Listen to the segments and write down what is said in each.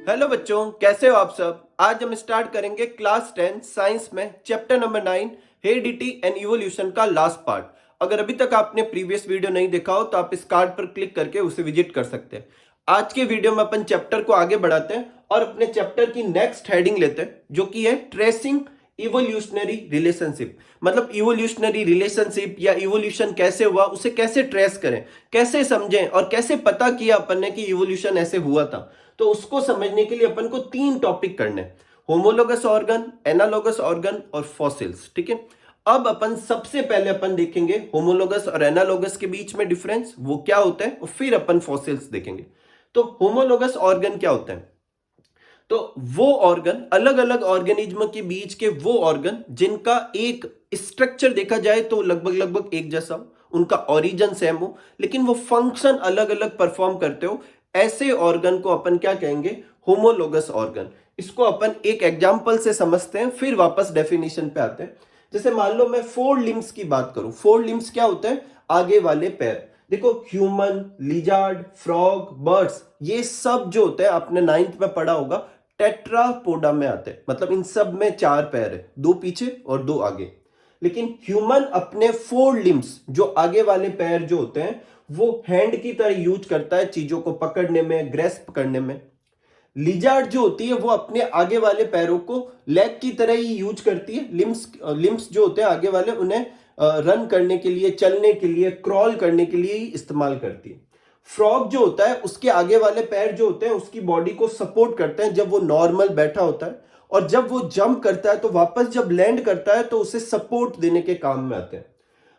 Hello बच्चों, कैसे हो आप सब। आज हम स्टार्ट करेंगे क्लास 10 साइंस में chapter number 9 heredity and evolution का लास्ट पार्ट। अगर अभी तक आपने प्रीवियस वीडियो नहीं देखा हो तो आप इस कार्ड पर क्लिक करके उसे विजिट कर सकते हैं। आज के वीडियो में अपन चैप्टर को आगे बढ़ाते हैं और अपने चैप्टर की नेक्स्ट हेडिंग लेते हैं, जो कि है ट्रेसिंग इवोल्यूशनरी रिलेशनशिप। मतलब इवोल्यूशनरी रिलेशनशिप या इवोल्यूशन कैसे हुआ, उसे कैसे ट्रेस करें, कैसे समझें और कैसे पता किया अपन ने कि इवोल्यूशन ऐसे हुआ था। तो उसको समझने के लिए अपन को 3 टॉपिक करने, होमोलोगस ऑर्गन, एनालोगस ऑर्गन और फॉसिल्स। ठीक है, अब अपन सबसे पहले अपन देखेंगे होमोलोगस और एनालोगस के बीच में डिफरेंस वो क्या होता है, और फिर अपन फॉसिल्स देखेंगे। तो होमोलोगस ऑर्गन क्या होता है? तो वो ऑर्गन, अलग अलग ऑर्गेनिज्म के बीच के वो ऑर्गन जिनका एक स्ट्रक्चर देखा जाए तो लगभग लगभग एक जैसा हो, उनका ओरिजिन सेम हो, लेकिन वो फंक्शन अलग अलग परफॉर्म करते हो, ऐसे ऑर्गन को अपन क्या कहेंगे? Homologous organ. इसको अपन एक एग्जांपल से समझते हैं, फिर वापस डेफिनेशन पे आते हैं। जैसे मान लो मैं 4 लिम्स की बात करूं। 4 लिम्स क्या होते हैं? आगे वाले पैर। देखो, ह्यूमन, लिजार्ड, फ्रॉग, बर्ड्स, ये सब जो होते हैं आपने 9th में पढ़ा होगा, टेट्रापोडा में आते हैं। मतलब इन सब में 4 पैर है, 2 पीछे और 2 आगे। लेकिन ह्यूमन अपने 4 लिम्स, जो आगे वाले पैर जो होते हैं, वो हैंड की तरह यूज करता है चीजों को पकड़ने में, ग्रेस्प करने में। लिजार्ड जो होती है वो अपने आगे वाले पैरों को लेग की तरह ही यूज करती है। लिम्स जो होते हैं आगे वाले, उन्हें रन करने के लिए, चलने के लिए, क्रॉल करने के लिए ही इस्तेमाल करती है। फ्रॉग जो होता है, उसके आगे वाले पैर जो होते हैं उसकी बॉडी को सपोर्ट करते हैं जब वो नॉर्मल बैठा होता है, और जब वो जंप करता है तो वापस जब लैंड करता है तो उसे सपोर्ट देने के काम में आते हैं।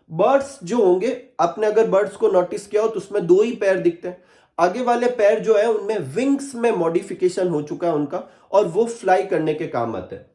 बर्ड्स जो होंगे, आपने अगर बर्ड्स को नोटिस किया हो तो उसमें 2 ही पैर दिखते हैं। आगे वाले पैर जो है उनमें विंग्स में मॉडिफिकेशन हो चुका है उनका, और वो फ्लाई करने के काम आते हैं।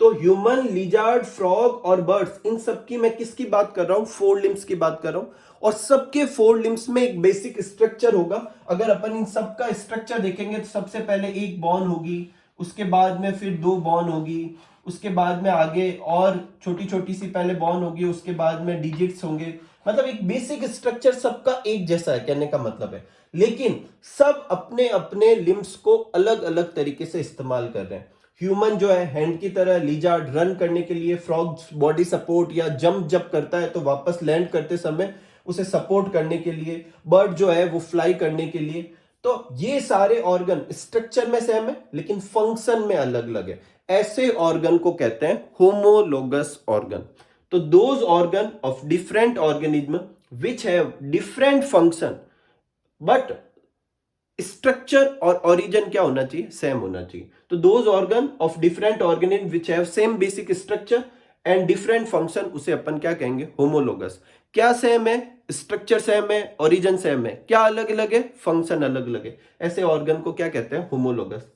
तो ह्यूमन, लिजार्ड, फ्रॉग और बर्ड्स, इन सब की मैं किसकी बात कर रहा हूं? 4 लिम्स की बात कर रहा हूं। और सबके 4 लिम्स में एक बेसिक स्ट्रक्चर होगा। अगर अपन इन सब का स्ट्रक्चर देखेंगे तो सबसे पहले एक बॉन होगी, उसके बाद में फिर 2 बॉन होगी, उसके बाद में आगे और छोटी छोटी सी पहले बॉन होगी, उसके बाद में डिजिट्स होंगे। मतलब एक बेसिक स्ट्रक्चर सबका एक जैसा है, कहने का मतलब है। लेकिन सब अपने अपने लिम्स को अलग अलग तरीके से इस्तेमाल कर रहे हैं। ह्यूमन जो है हैंड की तरह, लिजार्ड रन करने के लिए, फ्रॉग बॉडी सपोर्ट या जंप जब करता है तो वापस लैंड करते समय उसे सपोर्ट करने के लिए, बर्ड जो है वो फ्लाई करने के लिए। तो ये सारे ऑर्गन स्ट्रक्चर में सेम है लेकिन फंक्शन में अलग अलग है। ऐसे ऑर्गन को कहते हैं होमोलोगस ऑर्गन। तो those organ of different organism which have different function but structure और ओरिजिन क्या होना चाहिए? सेम होना चाहिए। तो those organ of different organism which have same basic structure and different function, उसे अपन क्या कहेंगे? होमोलोगस। क्या सेम है? स्ट्रक्चर सेम है, ओरिजिन सेम है। क्या अलग अलग है? फंक्शन अलग अलग है। ऐसे ऑर्गन को क्या कहते हैं? होमोलोगस।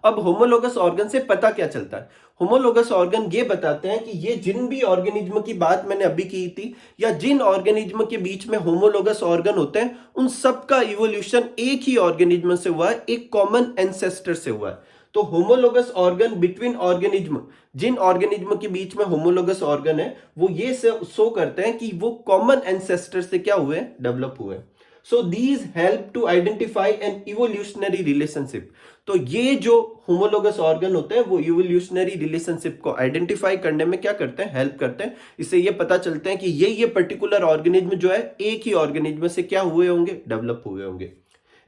अब होमोलोगस ऑर्गन से पता क्या चलता है? होमोलोगस ऑर्गन ये बताते हैं कि ये जिन भी ऑर्गेनिज्म की बात मैंने अभी की थी, या जिन ऑर्गेनिज्म के बीच में होमोलोगस ऑर्गन होते हैं, उन सब का इवोल्यूशन एक ही ऑर्गेनिज्म से हुआ है, एक कॉमन एंसेस्टर से हुआ है। तो होमोलोगस ऑर्गन बिटवीन ऑर्गेनिज्म, जिन ऑर्गेनिज्म के बीच में होमोलोगस ऑर्गन है, वो ये शो करते हैं कि वो कॉमन एंसेस्टर से क्या हुए? डेवलप हुए। So these help to identify an evolutionary relationship. तो ये जो होमोलोगस ऑर्गन होते हैं वो इवोल्यूशनरी रिलेशनशिप को आइडेंटिफाई करने में क्या करते हैं? हेल्प करते हैं। इससे ये पता चलते हैं कि ये पर्टिकुलर ऑर्गेनिज्म जो है एक ही ऑर्गेनिज्म से क्या हुए होंगे? डेवलप हुए होंगे।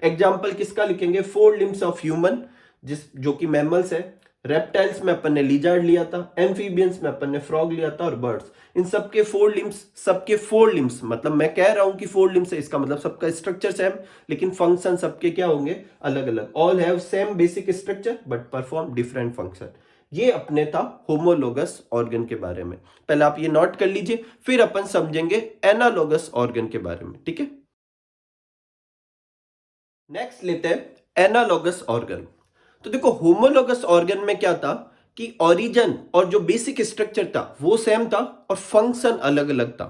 एग्जाम्पल किसका लिखेंगे? 4 लिम्स ऑफ ह्यूमन, जो कि मैमल्स है। रेप्टाइल्स में अपन ने लिजार्ड लिया था, एम्फीबियंस में अपन ने फ्रॉग लिया था, और बर्ड्स, इन सबके 4 लिम्स, मतलब मैं कह रहा हूं कि 4 लिम्स है, इसका मतलब सबका स्ट्रक्चर सेम, लेकिन फंक्शन सबके क्या होंगे? अलग अलग। All have same basic structure but perform different function. ये अपने था होमोलोगस ऑर्गन के बारे में। पहले आप ये नोट कर लीजिए, फिर अपन समझेंगे एनालोगस ऑर्गन के बारे में। ठीक है, नेक्स्ट लेते हैं एनालोगस ऑर्गन। तो देखो, होमोलोगस ऑर्गन में क्या था कि ओरिजिन और जो बेसिक स्ट्रक्चर था वो सेम था और फंक्शन अलग अलग था।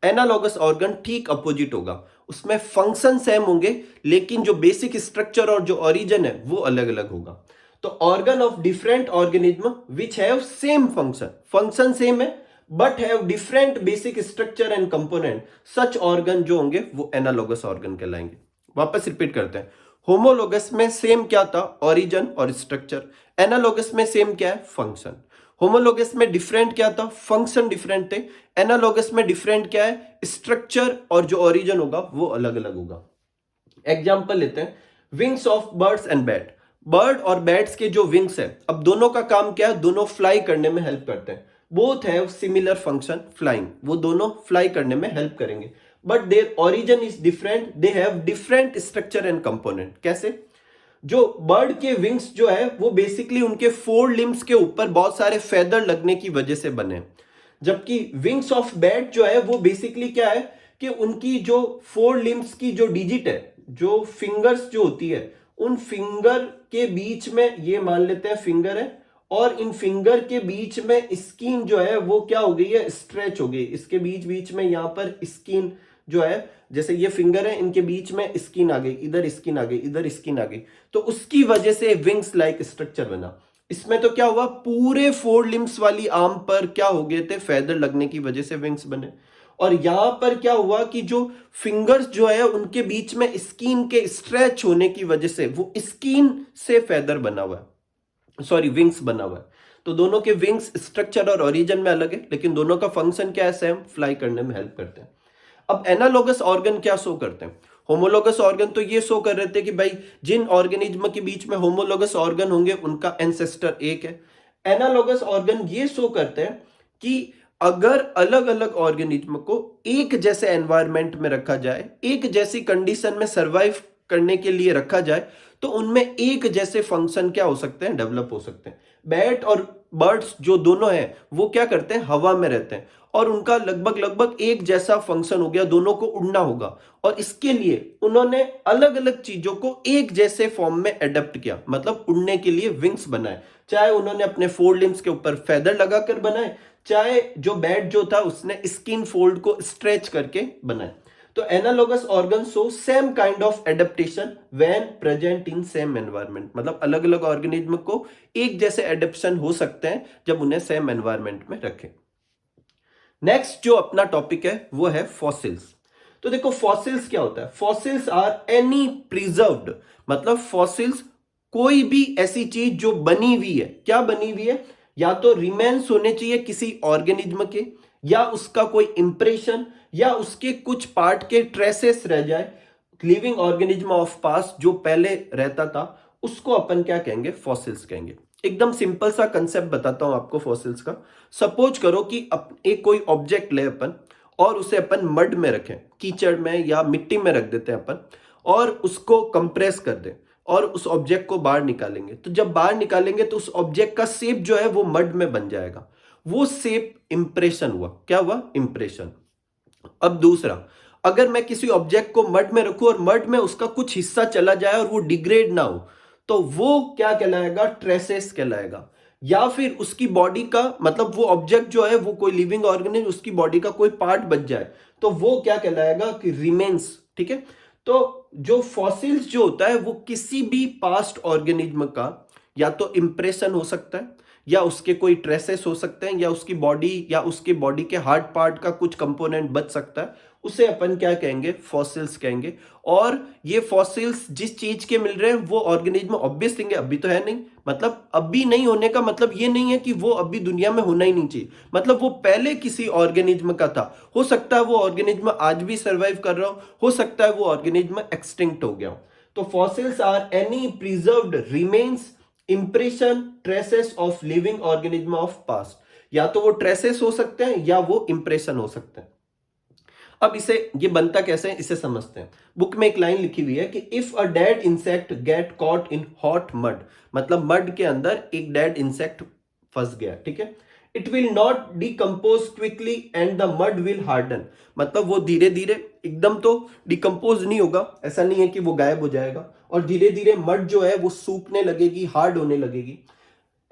एनालॉगस ऑर्गन ठीक अपोजिट होगा, उसमें फंक्शन सेम होंगे लेकिन जो बेसिक स्ट्रक्चर और जो ओरिजिन है वो अलग अलग होगा। तो organ of different organism which have same function, function same है but have different basic structure and component, such organ जो होंगे वो एनालॉगस ऑर्गन कहलाएंगे। वापस रिपीट करते हैं। होमोलोगस में सेम क्या था, ओरिजिन और स्ट्रक्चर। एनालोगस में सेम क्या है, फंक्शन। होमोलोगस में डिफरेंट क्या था, फंक्शन डिफरेंट थे। एनालोगस में डिफरेंट क्या है, स्ट्रक्चर और जो ओरिजिन होगा वो अलग अलग होगा। एग्जाम्पल लेते हैं, wings of birds and bat. Bird और बैट्स के जो विंग्स है, अब दोनों का काम क्या है, दोनों फ्लाई करने में हेल्प करते हैं। Both have similar function flying, वो दोनों फ्लाई करने में हेल्प करेंगे, but their origin is different, they have different structure and component. कैसे? जो बर्ड के विंग्स जो है वो बेसिकली उनके फोर लिम्स के ऊपर बहुत सारे फेदर लगने की वजह से बने, जबकि विंग्स ऑफ बैट जो है वो बेसिकली क्या है कि उनकी जो फोर लिम्स की जो डिजिट है, जो फिंगर्स जो होती है, उन फिंगर के बीच में, ये मान लेते हैं फिंगर है, और इन फिंगर के बीच में स्किन जो है वो क्या हो गई है, स्ट्रेच हो गई। इसके बीच बीच में यहां पर स्किन जो है, जैसे ये फिंगर है, इनके बीच में स्किन आ गई, इधर स्किन आ गई, इधर स्किन आ गई, तो उसकी वजह से विंग्स लाइक स्ट्रक्चर बना। इसमें तो क्या हुआ, पूरे फोर लिम्स वाली आर्म पर क्या हो गए थे, फेदर लगने की वजह से विंग्स बने। और यहां पर क्या हुआ कि जो फिंगर्स जो है उनके बीच में स्किन के स्ट्रेच होने की वजह से वो स्किन से फेदर बना हुआ है, सॉरी विंग्स बना हुआ है। तो दोनों के विंग्स स्ट्रक्चर और ओरिजिन में अलग है, लेकिन दोनों का फंक्शन क्या है, सेम, फ्लाई करने में हेल्प करते हैं। अब एनालोगस ऑर्गन क्या शो करते हैं? होमोलोगस ऑर्गन तो ये शो कर रहे थे कि भाई जिन ऑर्गेनिज्म के बीच में होमोलोगस ऑर्गन होंगे उनका एंसेस्टर एक है। एनालोगस ऑर्गन ये शो करते हैं कि अगर अलग अलग ऑर्गेनिज्म को एक जैसे एनवायरनमेंट में रखा जाए, एक जैसी कंडीशन में सरवाइव करने के लिए रखा जाए, तो उनमें एक जैसे फंक्शन क्या हो सकते हैं, डेवलप हो सकते हैं। बैट और बर्ड्स जो दोनों हैं वो क्या करते हैं, हवा में रहते हैं, और उनका लगभग लगभग एक जैसा फंक्शन हो गया, दोनों को उड़ना होगा, और इसके लिए उन्होंने अलग अलग चीजों को एक जैसे फॉर्म में एडेप्ट किया, मतलब उड़ने के लिए विंग्स बनाए। चाहे उन्होंने अपने फोर लिम्स के ऊपर फेदर लगाकर बनाए, चाहे जो बैट जो था उसने स्किन फोल्ड को स्ट्रेच करके बनाए। तो analogous organ show same kind of adaptation when present in same environment, मतलब अलग अलग ऑर्गेनिज्म को एक जैसे एडेप्शन हो सकते हैं जब उन्हें सेम एनवायरनमेंट में रखें। नेक्स्ट जो अपना टॉपिक है वो है फॉसिल्स। तो देखो फॉसिल्स क्या होता है, फॉसिल्स आर एनी प्रिजर्व्ड, मतलब फॉसिल्स कोई भी ऐसी चीज जो बनी हुई है, क्या बनी हुई है, या तो रिमेन्स होने चाहिए किसी ऑर्गेनिज्म के, या उसका कोई इंप्रेशन, या उसके कुछ पार्ट के ट्रेसेस रह जाए। लिविंग ऑर्गेनिज्म ऑफ पास्ट जो पहले रहता था उसको अपन क्या कहेंगे, फॉसिल्स कहेंगे। एकदम सिंपल सा कंसेप्ट बताता हूं आपको फॉसिल्स का। सपोज करो कि एक कोई ऑब्जेक्ट ले अपन और उसे अपन मड में रखें, कीचड़ में या मिट्टी में रख देते हैं अपन, और उसको कंप्रेस कर दें और उस ऑब्जेक्ट को बाहर निकालेंगे। तो जब बाहर निकालेंगे तो उस ऑब्जेक्ट का शेप जो है वो मड में बन जाएगा। वो शेप इंप्रेशन हुआ, क्या हुआ, इंप्रेशन। अब दूसरा, अगर मैं किसी ऑब्जेक्ट को मड में रखूं और मड में उसका कुछ हिस्सा चला जाए और वो डिग्रेड ना हो, तो वो क्या कहलाएगा, ट्रेसेस कहलाएगा। या फिर उसकी बॉडी का, मतलब वो ऑब्जेक्ट जो है वो कोई लिविंग ऑर्गेनिज्म, उसकी बॉडी का कोई पार्ट बच जाए तो वो क्या कहलाएगा, कि रिमेन्स। ठीक है। तो जो फॉसिल्स जो होता है वो किसी भी पास्ट ऑर्गेनिज्म का या तो इंप्रेशन हो सकता है, या उसके कोई ट्रेसेस हो सकते हैं, या उसकी बॉडी या उसके बॉडी के हार्ड पार्ट का कुछ कंपोनेंट बच सकता है, उसे अपन क्या कहेंगे, फॉसिल्स कहेंगे। और ये फॉसिल्स जिस चीज के मिल रहे हैं वो ऑर्गेनिज्म ऑब्वियस थिंग है, अभी तो है नहीं, मतलब अभी नहीं होने का मतलब ये नहीं है कि वो अभी दुनिया में होना ही नहीं चाहिए, मतलब वो पहले किसी ऑर्गेनिज्म का था। हो सकता है वो ऑर्गेनिज्म आज भी सर्वाइव कर रहा हो सकता है वो ऑर्गेनिज्म एक्सटिंक्ट हो गया हो। तो fossils are any preserved remains, impression, traces of living organism of past. या तो वो ट्रेसेस हो सकते हैं या वो इंप्रेशन हो सकते हैं। अब इसे, ये बनता कैसे है इसे समझते हैं। बुक में एक लाइन लिखी हुई है कि if a dead insect get caught in hot mud, मतलब मड के अंदर एक डेड इंसेक्ट फंस गया, ठीक है, it will not decompose quickly and the mud will harden, मतलब वो धीरे धीरे, एकदम तो डिकम्पोज नहीं होगा, ऐसा नहीं है कि वो गायब हो जाएगा, और धीरे धीरे मड जो है वो सूखने लगेगी, हार्ड होने लगेगी।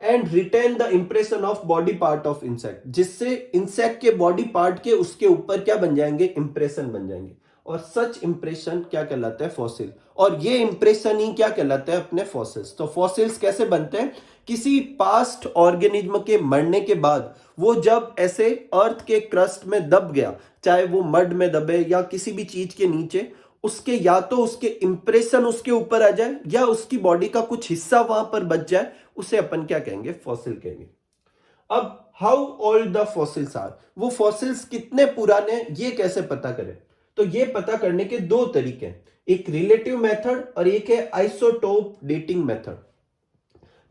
And retain the impression of body part of insect, जिससे इंसेक्ट के बॉडी पार्ट के उसके ऊपर क्या बन जाएंगे, इंप्रेशन बन जाएंगे, और सच इंप्रेशन क्या कहलाता है, फॉसिल। और ये इंप्रेशन ही क्या कहलाता है, अपने फॉसिल्स। तो फॉसिल्स कैसे बनते हैं, किसी पास्ट ऑर्गेनिज्म के मरने के बाद वो जब ऐसे अर्थ के क्रस्ट में दब गया, चाहे वो मड में दबे या किसी भी चीज के नीचे, उसके या तो उसके इंप्रेशन उसके ऊपर आ जाए या उसकी बॉडी का कुछ हिस्सा वहां पर बच जाए, उसे अपन क्या कहेंगे, फॉसिल कहेंगे। अब how old the fossils are, वो फॉसिल्स कितने पुराने ये कैसे पता करें? तो ये पता करने के दो तरीके हैं, एक रिलेटिव मेथड और एक है आइसोटोप डेटिंग मेथड।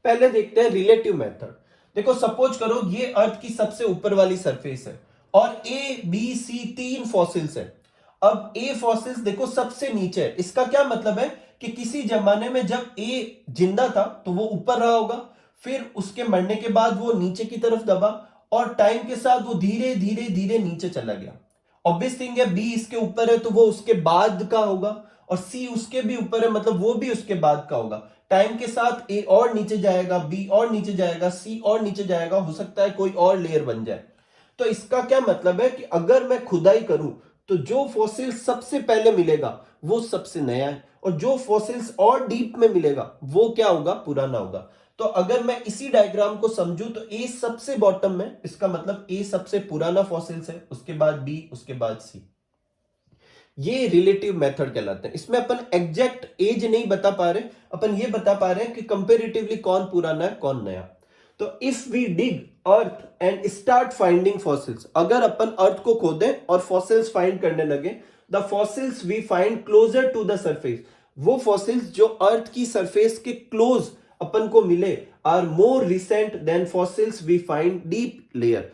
पहले देखते हैं रिलेटिव मेथड। देखो सपोज करो ये अर्थ की सबसे ऊपर वाली सरफेस है और ए बी सी तीन फॉसिल्स है। अब ए फॉसिल्स देखो सबसे नीचे है, इसका क्या मतलब है कि किसी जमाने में जब ए जिंदा था तो वो ऊपर रहा होगा, फिर उसके मरने के बाद वो नीचे की तरफ दबा और टाइम के साथ वो धीरे धीरे धीरे नीचे चला गया। ऑब्वियस थिंग है, बी इसके ऊपर है तो वो उसके बाद का होगा और सी उसके भी ऊपर है मतलब वो भी उसके बाद का होगा। टाइम के साथ ए और नीचे जाएगा, बी और नीचे जाएगा, सी और नीचे जाएगा, हो सकता है कोई और लेयर बन जाए। तो इसका क्या मतलब है कि अगर मैं खुदाई करूं तो जो फॉसिल सबसे पहले मिलेगा वो सबसे नया है और जो फॉसिल्स और डीप में मिलेगा वो क्या होगा, पुराना होगा। तो अगर मैं इसी डायग्राम को समझूं तो ए सबसे बॉटम में, इसका मतलब ए सबसे पुराना फॉसिल्स है, उसके बाद बी, उसके बाद सी। ये रिलेटिव मेथड कहलाते हैं। इसमें अपन एग्जैक्ट एज नहीं बता पा रहे, अपन ये बता पा रहे हैं कि कंपेरेटिवली कौन पुराना है कौन नया। तो if we dig earth and start finding fossils, अगर अपन अर्थ को खोदें और फॉसिल्स फाइंड करने लगे, the fossils we find closer to the surface, वो फॉसिल्स जो अर्थ की सरफेस के क्लोज अपन को मिले, are more recent than fossils we find deep layer,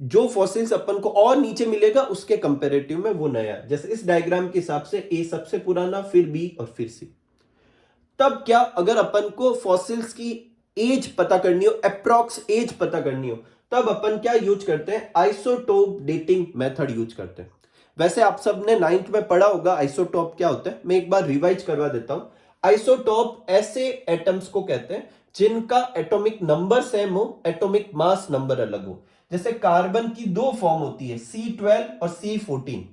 जो फॉसिल्स अपन को और नीचे मिलेगा उसके कंपैरेटिव में वो नया है। जैसे इस डायग्राम के हिसाब से ए सबसे पुराना, फिर बी और फिर सी। तब क्या, अगर अपन को फॉसिल्स की एज पता करनी हो, अप्रॉक्स एज पता करनी हो, तब अपन क्या यूज करते हैं, आइसोटोप डेटिंग मेथड यूज करते हैं। वैसे आप सबने 9th में पढ़ा होगा आइसोटोप क्या होता है, मैं एक बार रिवाइज करवा देता हूं। आइसोटोप ऐसे एटम्स को कहते हैं जिनका एटॉमिक नंबर सेम हो, एटॉमिक मास नंबर अलग हो। जैसे कार्बन की दो फॉर्म होती है, C12 और C14।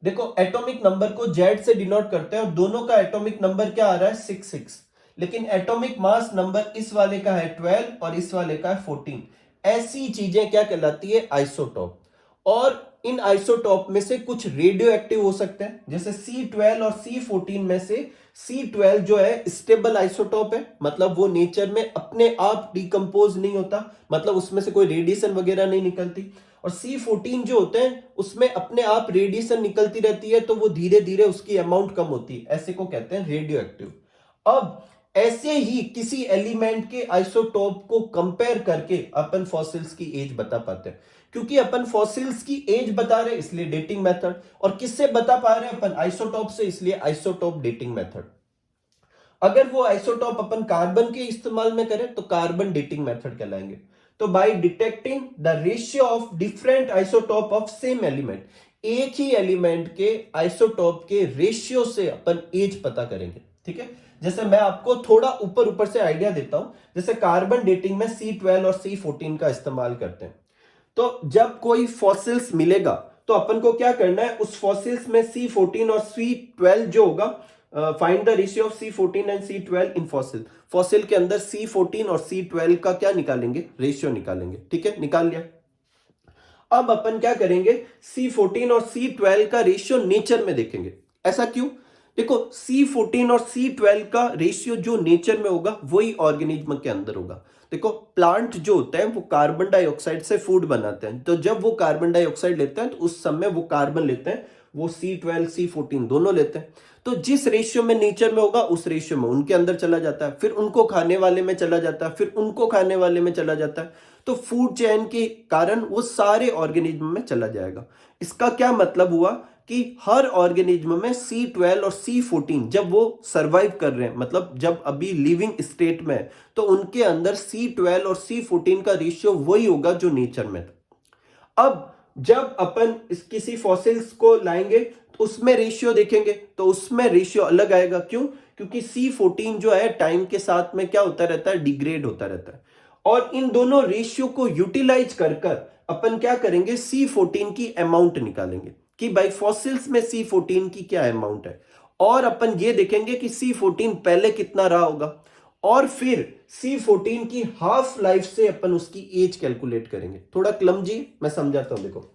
देखो एटॉमिक नंबर को जेड से डिनोट करते हैं और दोनों का एटॉमिक नंबर क्या आ रहा है, 66। लेकिन एटॉमिक मास नंबर इस वाले का है 12 और इस वाले का है 14। ऐसी चीजें क्या कहलाती है, आइसोटोप। और इन आइसोटोप में से कुछ रेडियो एक्टिव हो सकते हैं, जैसे C12 और C14 में से C12 जो है स्टेबल आइसोटोप है, मतलब वो नेचर में अपने आप डिकम्पोज नहीं होता, मतलब उसमें से कोई रेडिएशन वगैरह नहीं निकलती। और C14 जो होते हैं उसमें अपने आप रेडिएशन निकलती रहती है तो वो धीरे धीरे उसकी अमाउंट कम होती है, ऐसे को कहते हैं रेडियो एक्टिव। अब ऐसे ही किसी एलिमेंट के आइसोटोप को कंपेयर करके अपन फॉसिल्स की एज बता पाते हैं। क्योंकि अपन फॉसिल्स की एज बता रहे इसलिए डेटिंग मेथड, और किससे बता पा रहे हैं अपन, आइसोटोप से, इसलिए आइसोटोप डेटिंग मेथड। अगर वो आइसोटोप अपन कार्बन के इस्तेमाल में करें तो कार्बन डेटिंग मेथड कहलाएंगे। तो by detecting the ratio of different isotope of same element, एक ही एलिमेंट के आइसोटोप के रेशियो से अपन एज पता करेंगे। ठीक है, जैसे मैं आपको थोड़ा ऊपर ऊपर से आइडिया देता हूं, जैसे कार्बन डेटिंग में C12 और C14 का इस्तेमाल करते हैं। तो जब कोई फॉसिल्स मिलेगा तो अपन को क्या करना है, उस फॉसिल्स में C14 और C12 जो होगा, find the ratio of C14 and C12 in fossil, fossil के अंदर C14 और C12 का क्या निकालेंगे, रेशियो निकालेंगे। ठीक है, निकाल लिया। अब अपन क्या करेंगे, C14 और C12 का रेशियो नेचर में देखेंगे। ऐसा क्यों, देखो C14 और C12 का रेशियो जो नेचर में होगा वही ऑर्गेनिज्म के अंदर होगा। देखो प्लांट जो होता है वो कार्बन डाइऑक्साइड से फूड बनाते हैं, तो जब वो कार्बन डाइऑक्साइड लेते हैं तो उस समय वो कार्बन लेते हैं, वो C12 C14 दोनों लेते हैं। तो जिस रेशियो में नेचर में होगा उस रेशियो में उनके अंदर चला जाता है, फिर उनको खाने वाले में चला जाता है, फिर उनको खाने वाले में चला जाता है। तो फूड चेन के कारण वो सारे ऑर्गेनिज्म में चला जाएगा। इसका क्या मतलब हुआ कि हर ऑर्गेनिज्म में C12 और C14 जब वो सरवाइव कर रहे हैं, मतलब जब अभी लिविंग स्टेट में है, तो उनके अंदर C12 और C14 का रेशियो वही होगा जो नेचर में था। अब जब अपन किसी फॉसिल्स को लाएंगे तो उसमें रेशियो देखेंगे तो उसमें रेशियो अलग आएगा। क्यों, क्योंकि C14 जो है टाइम के साथ में क्या होता रहता है, डिग्रेड होता रहता है। और इन दोनों रेशियो को यूटिलाइज कर अपन क्या करेंगे, C14 की अमाउंट निकालेंगे कि भाई फॉसिल्स में C14 की क्या अमाउंट है, और अपन ये देखेंगे कि C14 पहले कितना रहा होगा, और फिर C14 की हाफ लाइफ से अपन उसकी एज कैलकुलेट करेंगे। थोड़ा क्लमजी मैं समझाता हूं, देखो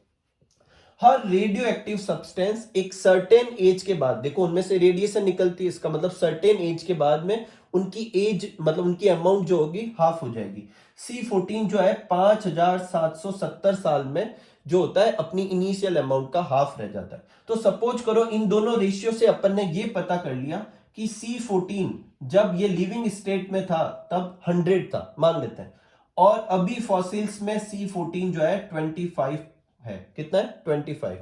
हर रेडियो एक्टिव सब्सटेंस एक सर्टेन एज के बाद, देखो उनमें से रेडिएशन निकलती है, इसका मतलब सर्टेन एज के बाद में उनकी एज मतलब उनकी अमाउंट जो होगी हाफ हो जाएगी। C14 जो है 5770 साल में जो होता है अपनी इनिशियल अमाउंट का हाफ रह जाता है। तो सपोज करो इन दोनों रेशियो से अपन ने ये पता कर लिया कि C14 जब ये लिविंग स्टेट में था तब 100 था मान लेते हैं, और अभी फॉसिल्स में C14 जो है 25 है। कितना है? 25।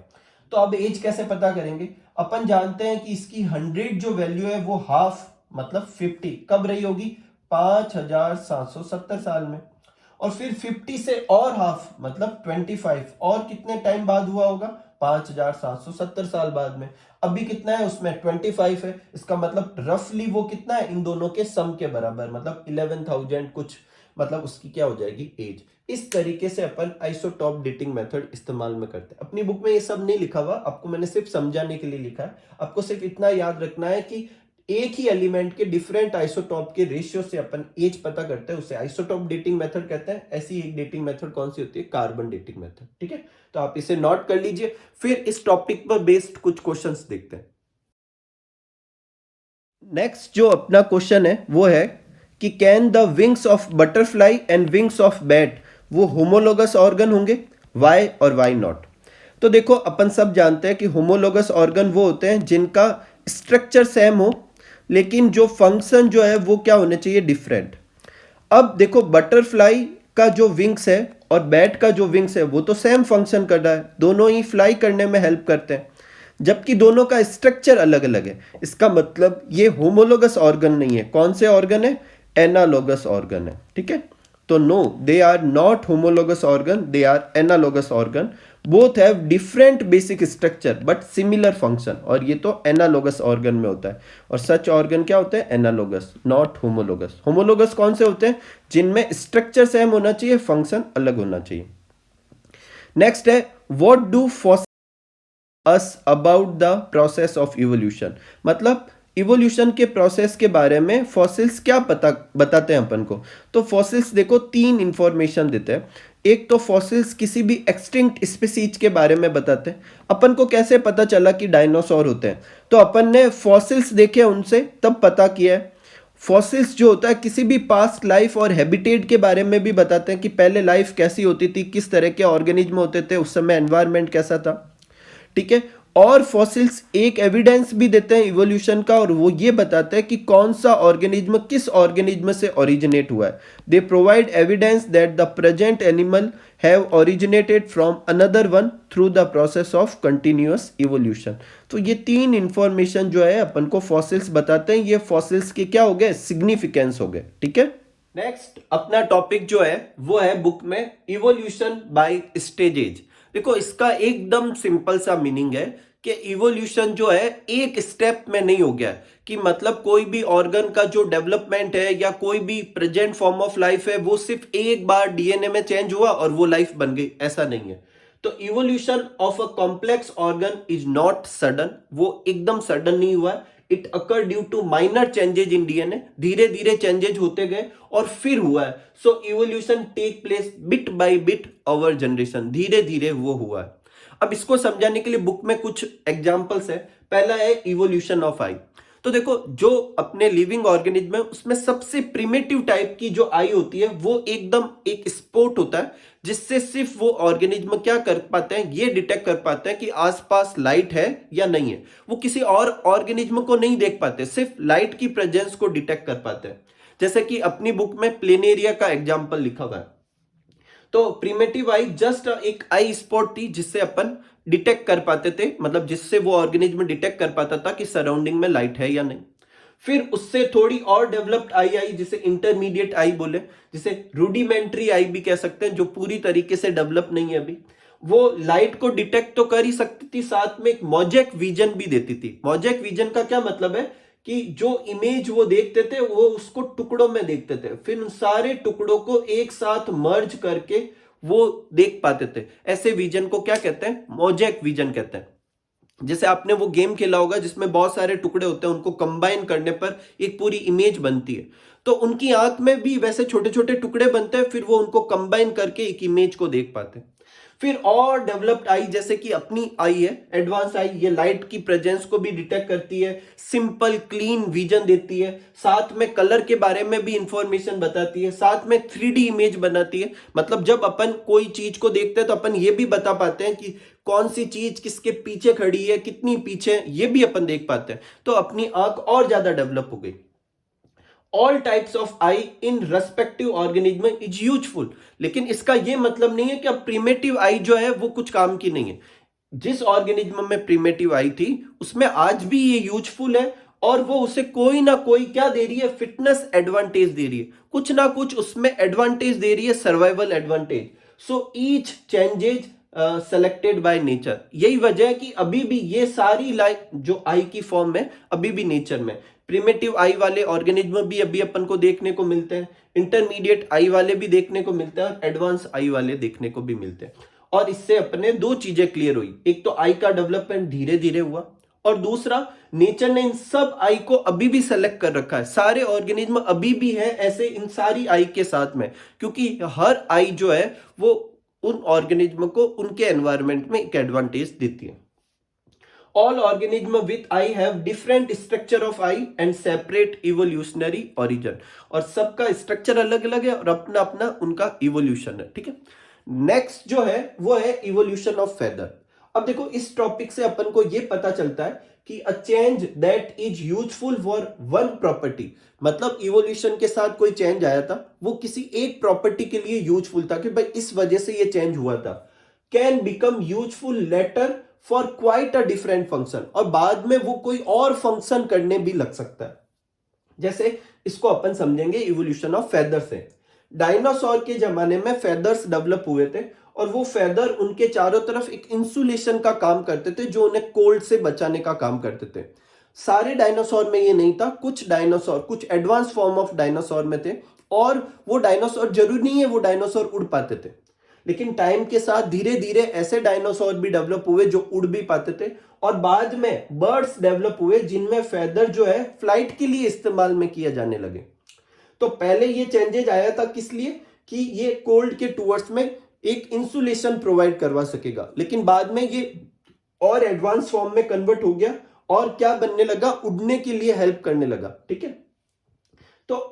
तो अब एज कैसे पता करेंगे? अपन जानते हैं कि इसकी 100 जो वैल्यू है वो हाफ मतलब 50 कब रही होगी? 5770 साल में। और फिर 50 से और हाफ मतलब 25 और कितने टाइम बाद हुआ होगा? 5770 साल बाद में। अभी कितना है उसमें? 25 है। इसका मतलब रफली वो कितना है? इन दोनों के सम के बराबर, मतलब 11,000 कुछ, मतलब उसकी क्या हो जाएगी? एज। इस तरीके से अपन आइसोटॉप डेटिंग मेथड इस्तेमाल में करते हैं। अपनी बुक में ये सब नहीं लिखा हुआ, आपको मैंने सिर्फ समझाने के लिए लिखा है। आपको सिर्फ इतना याद रखना है कि एक ही एलिमेंट के डिफरेंट आइसोटॉप के रेशियो से अपन एज पता करते हैं, उसे आइसोटॉप डेटिंग मेथड कहते हैं। ऐसी एक डेटिंग मेथड कौन सी होती है? Carbon dating method. ठीक है, तो आप इसे नोट कर लीजिए। फिर इस टॉपिक पर बेस्ड कुछ क्वेश्चंस देखते हैं। नेक्स्ट जो अपना क्वेश्चन है वो है कि can the wings of butterfly and wings of bat वो होमोलोगस ऑर्गन होंगे? वाई और वाई नॉट? तो देखो अपन सब जानते हैं कि होमोलोगस ऑर्गन वो होते हैं जिनका स्ट्रक्चर सेम हो लेकिन जो फंक्शन जो है वो क्या होने चाहिए? डिफरेंट। अब देखो बटरफ्लाई का जो विंग्स है और बैट का जो विंग्स है वो तो सेम फंक्शन कर रहा है, दोनों ही फ्लाई करने में हेल्प करते हैं, जबकि दोनों का स्ट्रक्चर अलग अलग है। इसका मतलब ये होमोलोगस ऑर्गन नहीं है। कौन से ऑर्गन है? एनालोगस ऑर्गन है। ठीक है, तो no, they are not homologous organ, they are analogous organ. Both have different basic structure but similar function, और ये तो एनालोगस ऑर्गन में होता है। और सच ऑर्गन क्या होते हैं? Analogous, not homologous. होमोलोगस कौन से होते हैं? जिनमें स्ट्रक्चर सेम होना चाहिए, फंक्शन अलग होना चाहिए। नेक्स्ट है what do us about the process of evolution, मतलब इवोल्यूशन के प्रोसेस के बारे में फॉसिल्स क्या बताते हैं अपन को? तो फॉसिल्स देखो तीन इंफॉर्मेशन देते हैं। एक तो फॉसिल्स किसी भी एक्सटिंक्ट स्पीसीज के बारे में बताते हैं। अपन को कैसे पता चला कि डायनासोर होते हैं? तो अपन ने फॉसिल्स देखे उनसे तब पता किया है। फॉसिल्स जो होता है किसी भी पास्ट लाइफ और हैबिटेट के बारे में भी बताते हैं कि पहले लाइफ कैसी होती थी, किस तरह के ऑर्गेनिज्म होते थे, उस समय एनवायरनमेंट कैसा था। ठीक है, और फॉसिल्स एक एविडेंस भी देते हैं इवोल्यूशन का, और वो ये बताते हैं कि कौन सा ऑर्गेनिज्म किस ऑर्गेनिज्म से ओरिजिनेट हुआ है। They provide evidence that the present animal have originated from another one through the process of continuous evolution. तो ये तीन इंफॉर्मेशन जो है अपन को फॉसिल्स बताते हैं। ये फॉसिल्स के क्या हो गए? सिग्निफिकेंस हो गए। ठीक है, नेक्स्ट अपना टॉपिक जो है वो है बुक में इवोल्यूशन बाय स्टेजेज। देखो इसका एकदम सिंपल सा मीनिंग है कि इवोल्यूशन जो है एक स्टेप में नहीं हो गया, कि मतलब कोई भी ऑर्गन का जो डेवलपमेंट है या कोई भी प्रेजेंट फॉर्म ऑफ लाइफ है वो सिर्फ एक बार डीएनए में चेंज हुआ और वो लाइफ बन गई, ऐसा नहीं है। तो evolution of a complex organ is not sudden, वो एकदम सडन नहीं हुआ। It occur due to minor changes in DNA, धीरे धीरे चेंजेज होते गए और फिर हुआ है। So evolution take place bit by bit over generation, धीरे धीरे वो हुआ है। अब इसको समझाने के लिए बुक में कुछ एग्जांपल्स है। पहला है इवोल्यूशन ऑफ आई। तो देखो जो अपने लिविंग ऑर्गेनिज्म है उसमें सबसे प्रिमिटिव टाइप की जो आई होती है वो एकदम एक स्पॉट होता है, जिससे सिर्फ वो ऑर्गेनिज्म क्या कर पाते हैं? ये डिटेक्ट कर पाते हैं कि आसपास लाइट है या नहीं है। वो किसी और ऑर्गेनिज्म को नहीं देख पाते, सिर्फ लाइट की प्रेजेंस को डिटेक्ट कर पाते हैं। जैसे कि अपनी बुक में प्लेनेरिया का एग्जाम्पल लिखा हुआ है। तो प्रिमिटिव आई जस्ट एक आई स्पॉट थी जिससे अपन डिटेक्ट कर पाते थे, मतलब जिससे वो ऑर्गेनिज्म डिटेक्ट कर पाता था कि सराउंडिंग में लाइट है या नहीं। फिर उससे थोड़ी और डेवलप्ड आई आई जिसे इंटरमीडिएट आई बोले, जिसे रूडिमेंट्री आई भी कह सकते हैं, जो पूरी तरीके से डेवलप नहीं है अभी। वो लाइट को डिटेक्ट तो कर ही सकती थी, साथ में एक मोजेक विजन भी देती थी। मोजेक विजन का क्या मतलब है? कि जो इमेज वो देखते थे वो उसको टुकड़ों में देखते थे, फिर उन सारे टुकड़ों को एक साथ मर्ज करके वो देख पाते थे। ऐसे विजन को क्या कहते हैं? मोजेक विजन कहते हैं। जैसे आपने वो गेम खेला होगा जिसमें बहुत सारे टुकड़े होते हैं, उनको कंबाइन करने पर एक पूरी इमेज बनती है। तो उनकी आंख में भी वैसे छोटे छोटे टुकड़े बनते हैं, फिर वो उनको कंबाइन करके एक इमेज को देख पाते हैं। फिर और डेवलप्ड आई जैसे कि अपनी आई है, एडवांस आई, ये लाइट की प्रेजेंस को भी डिटेक्ट करती है, सिंपल क्लीन विजन देती है, साथ में कलर के बारे में भी इंफॉर्मेशन बताती है, साथ में 3D इमेज बनाती है। मतलब जब अपन कोई चीज को देखते हैं तो अपन ये भी बता पाते हैं कि कौन सी चीज किसके पीछे खड़ी है, कितनी पीछे, ये भी अपन देख पाते हैं। तो अपनी आंख और ज्यादा डेवलप हो गई। All types of I in respective organism is useful, लेकिन इसका यह मतलब नहीं है कि अब प्रीमेटिव आई जो है वो कुछ काम की नहीं है। जिस ऑर्गेनिज्म में प्रीमेटिव आई थी उसमें आज भी ये यूजफुल है, और वो उसे कोई ना कोई क्या दे रही है, फिटनेस एडवांटेज दे रही है, कुछ ना कुछ उसमें एडवांटेज दे रही है, survival advantage. So each changes selected by nature. यही वजह है कि अभी भी ये सारी लाइफ जो आई की फॉर्म है अभी भी नेचर में। प्रिमिटिव आई वाले ऑर्गेनिज्म भी अभी अपन को देखने को मिलते हैं, इंटरमीडिएट आई वाले भी देखने को मिलते हैं, और एडवांस आई वाले देखने को भी मिलते हैं। और इससे अपने दो चीजें क्लियर हुई, एक तो आई का डेवलपमेंट धीरे धीरे हुआ, और दूसरा नेचर ने इन सब आई को अभी भी सेलेक्ट कर रखा है। सारे ऑर्गेनिज्म अभी भी है ऐसे इन सारी आई के साथ में, क्योंकि हर आई जो है वो उन ऑर्गेनिज्म को उनके एनवायरमेंट में एक एडवांटेज देती है। All organism with eye have different structure of eye and separate evolutionary origin। और सबका स्ट्रक्चर अलग अलग है और अपना अपना उनका इवोल्यूशन है, ठीक है। नेक्स्ट जो है वो है इवोल्यूशन ऑफ फेदर। अब देखो इस टॉपिक से अपन को ये पता चलता है कि a change that is useful for one property, मतलब इवोल्यूशन के साथ कोई चेंज आया था, वो किसी एक प्रॉपर्टी के लिए यूजफुल था कि भाई इस वजह से ये चेंज हुआ था, can become useful later for quite a different function, और बाद में वो कोई और फंक्शन करने भी लग सकता है। जैसे इसको अपन समझेंगे इवोल्यूशन ऑफ फेदर से। डायनासोर के जमाने में फेदर्स डेवलप हुए थे, और वो फेदर उनके चारों तरफ एक इंसुलेशन का काम करते थे जो उन्हें कोल्ड से बचाने का काम करते थे। सारे डायनासोर में ये नहीं था, कुछ डायनासोर, कुछ एडवांस फॉर्म ऑफ डायनासोर में थे, और वो डायनासोर जरूरी नहीं है वो डायनासोर उड़ पाते थे, लेकिन टाइम के साथ धीरे धीरे ऐसे डायनासोर भी डेवलप हुए जो उड़ भी पाते थे, और बाद में बर्ड्स डेवलप हुए जिनमें फेदर जो है फ्लाइट के लिए इस्तेमाल में किया जाने लगे। तो पहले ये चेंजेज आया था किस लिए, कि ये कोल्ड के टूवर्ड्स में एक इंसुलेशन प्रोवाइड करवा सकेगा, लेकिन बाद में ये और एडवांस फॉर्म में कन्वर्ट हो गया और क्या बनने लगा, उड़ने के लिए हेल्प करने लगा, ठीक है। तो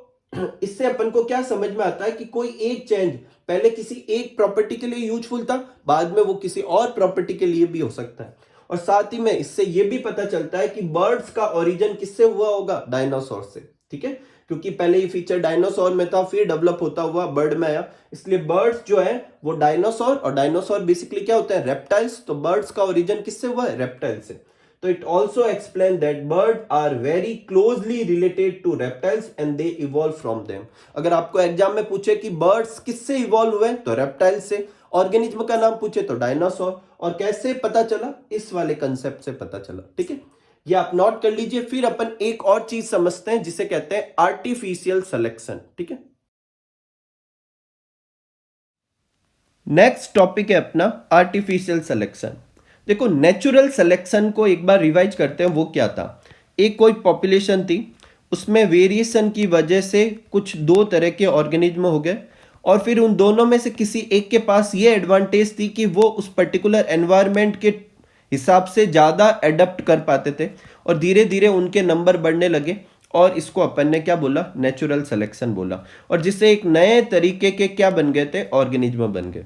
इससे अपन को क्या समझ में आता है कि कोई एक चेंज पहले किसी एक प्रॉपर्टी के लिए यूजफुल था, बाद में वो किसी और प्रॉपर्टी के लिए भी हो सकता है। और साथ ही में इससे ये भी पता चलता है कि बर्ड्स का ओरिजिन किससे हुआ होगा, डायनासोर से, ठीक है, क्योंकि पहले ये फीचर डायनासोर में था, फिर डेवलप होता हुआ बर्ड में आया, इसलिए बर्ड्स जो है वो डायनासोर, और डायनासोर बेसिकली क्या होता है, रेप्टाइल्स, तो बर्ड्स का ओरिजिन किससे हुआ है, रेप्टाइल से। तो it also explain that bird are very closely related to reptiles and they evolve from them. अगर आपको एग्जाम में पूछे कि बर्ड्स किससे इवॉल्व हुए, तो रेप्टाइल से, ऑर्गेनिज्म का नाम पूछे तो डायनासोर, और कैसे पता चला, इस वाले कंसेप्ट से पता चला, ठीक है। ये आप नोट कर लीजिए। फिर अपन एक और चीज समझते हैं जिसे कहते हैं आर्टिफिशियल सिलेक्शन, ठीक है। नेक्स्ट टॉपिक है अपना आर्टिफिशियल सिलेक्शन। देखो नेचुरल सिलेक्शन को एक बार रिवाइज करते हैं, वो क्या था। एक कोई पॉपुलेशन थी, उसमें वेरिएशन की वजह से कुछ दो तरह के ऑर्गेनिज्म हो गए, और फिर उन दोनों में से किसी एक के पास ये एडवांटेज थी कि वो उस पर्टिकुलर एनवायरनमेंट के हिसाब से ज़्यादा एडप्ट कर पाते थे, और धीरे धीरे उनके नंबर बढ़ने लगे, और इसको अपन ने क्या बोला, नेचुरल सिलेक्शन बोला, और जिससे एक नए तरीके के क्या बन गए थे, ऑर्गेनिज्म बन गए।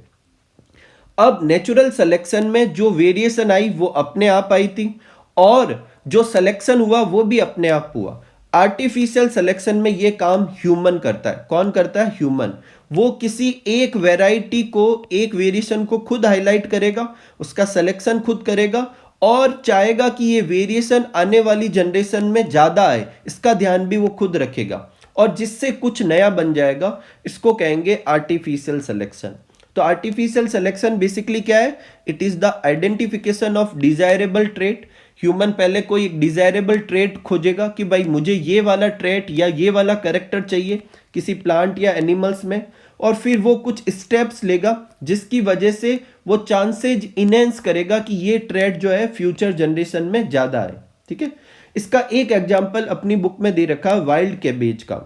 अब नेचुरल सिलेक्शन में जो वेरिएशन आई वो अपने आप आई थी, और जो सिलेक्शन हुआ वो भी अपने आप हुआ। आर्टिफिशियल सिलेक्शन में ये काम ह्यूमन करता है। कौन करता है, ह्यूमन। वो किसी एक वैरायटी को, एक वेरिएशन को खुद हाईलाइट करेगा, उसका सिलेक्शन खुद करेगा, और चाहेगा कि ये वेरिएशन आने वाली जनरेशन में ज्यादा आए, इसका ध्यान भी वो खुद रखेगा, और जिससे कुछ नया बन जाएगा, इसको कहेंगे आर्टिफिशियल सिलेक्शन। तो आर्टिफिशियल सिलेक्शन बेसिकली क्या है, it is the identification of desirable trait. Human पहले कोई एक डिजायरेबल ट्रेट खोजेगा कि भाई मुझे ये वाला ट्रेट या ये वाला कैरेक्टर चाहिए किसी प्लांट या एनिमल्स में, और फिर वो कुछ स्टेप्स लेगा जिसकी वजह से वो चांसेज इनहेंस करेगा कि ये ट्रेट जो है फ्यूचर जनरेशन में ज्यादा आए, ठीक है। इसका एक एग्जांपल अपनी बुक में दे रखा है वाइल्ड कैबेज का,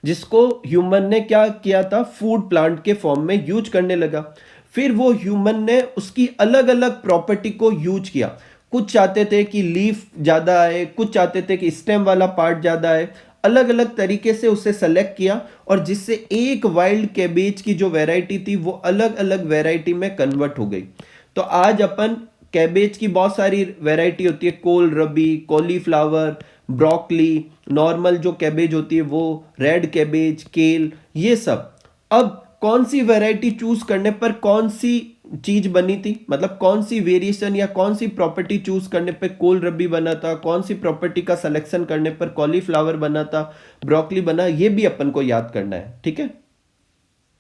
जिसको ह्यूमन ने क्या किया था, फूड प्लांट के फॉर्म में यूज करने लगा। फिर वो ह्यूमन ने उसकी अलग अलग प्रॉपर्टी को यूज किया। कुछ चाहते थे कि लीफ ज़्यादा आए, कुछ चाहते थे कि स्टेम वाला पार्ट ज़्यादा आए, अलग अलग तरीके से उसे सेलेक्ट किया और जिससे एक वाइल्ड कैबेज की जो वैरायटी थी वो अलग अलग वैरायटी में कन्वर्ट हो गई। तो आज अपन कैबेज की बहुत सारी वैरायटी होती है, कोलरबी, कॉलीफ्लावर, ब्रोकली, नॉर्मल जो कैबेज होती है वो, रेड कैबेज, केल, ये सब। अब कौन सी वैरायटी चूज करने पर कौन सी चीज बनी थी, मतलब कौन सी वेरिएशन या कौन सी प्रॉपर्टी चूज करने पर कोलरबी बना था, कौन सी प्रॉपर्टी का सिलेक्शन करने पर कॉलीफ्लावर बना था, ब्रोकली बना, ये भी अपन को याद करना है। ठीक है,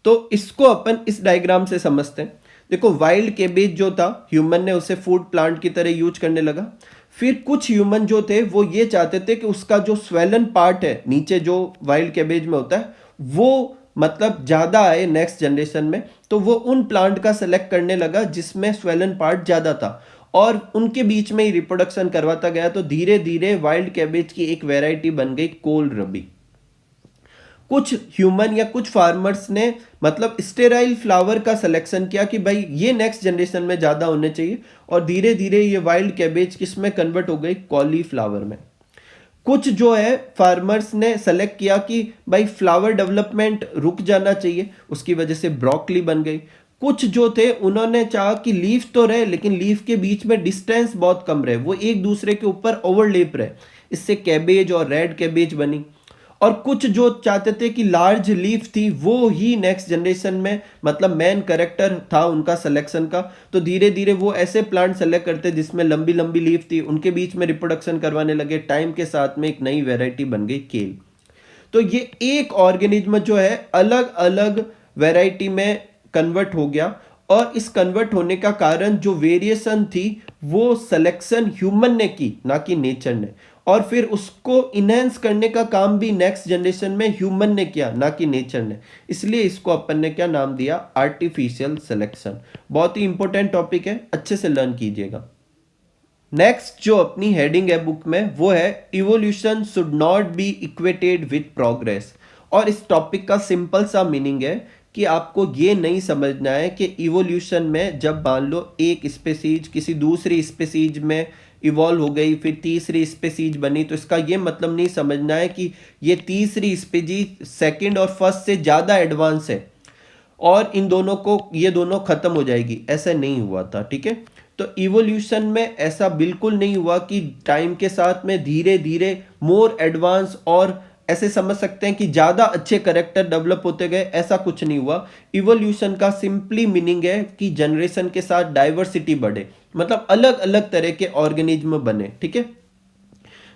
तो इसको अपन इस डायग्राम से समझते हैं। देखो, वाइल्ड कैबेज जो था, ह्यूमन ने उसे फूड प्लांट की तरह यूज करने लगा। फिर कुछ ह्यूमन जो थे वो ये चाहते थे कि उसका जो स्वेलन पार्ट है नीचे जो वाइल्ड कैबेज में होता है वो मतलब ज्यादा आए नेक्स्ट जनरेशन में, तो वो उन प्लांट का सेलेक्ट करने लगा जिसमें स्वेलन पार्ट ज्यादा था और उनके बीच में ही रिप्रोडक्शन करवाता गया। तो धीरे धीरे वाइल्ड कैबेज की एक वेराइटी बन गई कोलरबी। कुछ ह्यूमन या कुछ फार्मर्स ने मतलब स्टेराइल फ्लावर का सिलेक्शन किया कि भाई ये नेक्स्ट जनरेशन में ज्यादा होने चाहिए और धीरे धीरे ये वाइल्ड कैबेज किस में कन्वर्ट हो गई, कॉलीफ्लावर में। कुछ जो है फार्मर्स ने सेलेक्ट किया कि भाई फ्लावर डेवलपमेंट रुक जाना चाहिए, उसकी वजह से ब्रोकली बन गई। कुछ जो थे उन्होंने चाहा कि लीफ तो रहे लेकिन लीफ के बीच में डिस्टेंस बहुत कम रहे, वो एक दूसरे के ऊपर ओवरलेप रहे, इससे कैबेज और रेड कैबेज बनी। और कुछ जो चाहते थे कि लार्ज लीफ थी वो ही नेक्स्ट जनरेशन में मतलब मेन कैरेक्टर था उनका सिलेक्शन का, तो धीरे धीरे वो ऐसे प्लांट सेलेक्ट करते जिसमें लंबी लंबी लीफ थी, उनके बीच में रिप्रोडक्शन करवाने लगे। टाइम के साथ में एक नई वेराइटी बन गई केल। तो ये एक ऑर्गेनिज्म जो है अलग अलग वेराइटी में कन्वर्ट हो गया और इस कन्वर्ट होने का कारण जो वेरिएशन थी वो सिलेक्शन ह्यूमन ने की, ना कि नेचर ने। और फिर उसको इनहेंस करने का काम भी नेक्स्ट जनरेशन में ह्यूमन ने किया, ना कि नेचर ने। इसलिए इसको अपन ने क्या नाम दिया, आर्टिफिशियल सिलेक्शन। बहुत ही इंपॉर्टेंट टॉपिक है, अच्छे से लर्न कीजिएगा। नेक्स्ट जो अपनी हेडिंग है बुक में वो है evolution should not be equated with progress. और इस टॉपिक का सिंपल सा मीनिंग है कि आपको ये नहीं समझना है कि इवोल्यूशन में जब मान लो एक स्पेसीज किसी दूसरी स्पेसीज में इवॉल्व हो गई, फिर तीसरी स्पेसीज बनी, तो इसका ये मतलब नहीं समझना है कि ये तीसरी स्पेसीज सेकंड और फर्स्ट से ज़्यादा एडवांस है और इन दोनों को ये दोनों खत्म हो जाएगी, ऐसा नहीं हुआ था। ठीक है, तो इवोल्यूशन में ऐसा बिल्कुल नहीं हुआ कि टाइम के साथ में धीरे धीरे मोर एडवांस और ऐसे समझ सकते हैं कि ज़्यादा अच्छे करेक्टर डेवलप होते गए, ऐसा कुछ नहीं हुआ। इवोल्यूशन का सिंपली मीनिंग है कि जनरेशन के साथ डाइवर्सिटी बढ़े, मतलब अलग अलग तरह के ऑर्गेनिज्म बने। ठीक है,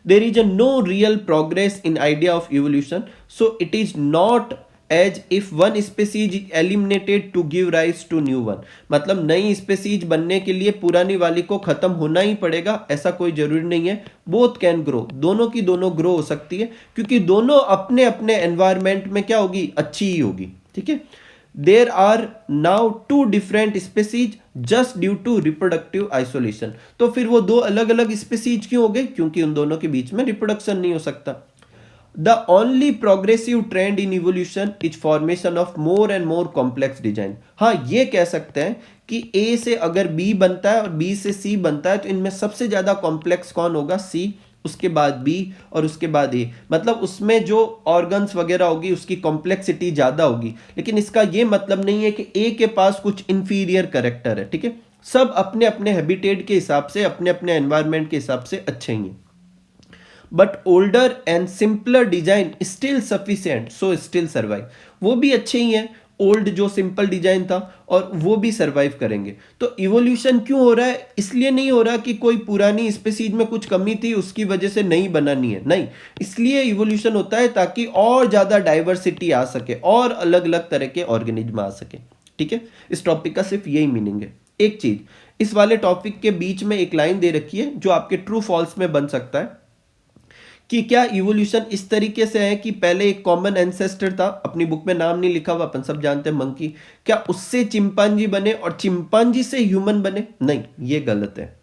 there is a no real progress in idea of evolution, so it is not as if one species is eliminated to give rise to new one। मतलब नई स्पेसीज बनने के लिए पुरानी वाली को खत्म होना ही पड़ेगा, ऐसा कोई जरूरी नहीं है। बोथ कैन ग्रो, दोनों की दोनों ग्रो हो सकती है क्योंकि दोनों अपने अपने एनवायरमेंट में क्या होगी, अच्छी ही होगी। ठीक है, there are now two different species just due to reproductive isolation। तो फिर वो दो अलग अलग स्पेसीज क्यों हो गए, क्योंकि उन दोनों के बीच में रिप्रोडक्शन नहीं हो सकता। The only progressive trend in evolution is formation of more and more complex design। हाँ, ये कह सकते हैं कि A से अगर B बनता है और B से C बनता है तो इनमें सबसे ज्यादा कॉम्प्लेक्स कौन होगा, C, उसके बाद B और उसके बाद A। मतलब उसमें जो ऑर्गन्स वगैरह होगी उसकी कॉम्प्लेक्सिटी ज्यादा होगी, लेकिन इसका ये मतलब नहीं है कि A के पास कुछ इंफीरियर कैरेक्टर है। ठीक है, सब अपने अपने हैबिटेट के हिसाब से, अपने अपने एनवायरनमेंट के हिसाब से अच्छे ही हैं। But older and simpler design still sufficient so still survive. वो भी अच्छे ही हैं, ओल्ड जो सिंपल डिजाइन था, और वो भी सर्वाइव करेंगे। तो इवोल्यूशन क्यों हो रहा है, इसलिए नहीं हो रहा कि कोई पुरानी स्पेसीज में कुछ कमी थी उसकी वजह से नहीं बनानी है, नहीं। इसलिए इवोल्यूशन होता है ताकि और ज्यादा डाइवर्सिटी आ सके और अलग अलग तरह के ऑर्गेनिज्म आ सके। ठीक है, इस टॉपिक का सिर्फ यही मीनिंग है। एक चीज, इस वाले टॉपिक के बीच में एक लाइन दे रखी है जो आपके ट्रू फॉल्स में बन सकता है कि क्या इवोल्यूशन इस तरीके से है कि पहले एक कॉमन एंसेस्टर था, अपनी बुक में नाम नहीं लिखा हुआ, अपन सब जानते हैं मंकी, क्या उससे चिंपांजी बने और चिंपांजी से ह्यूमन बने? नहीं, ये गलत है।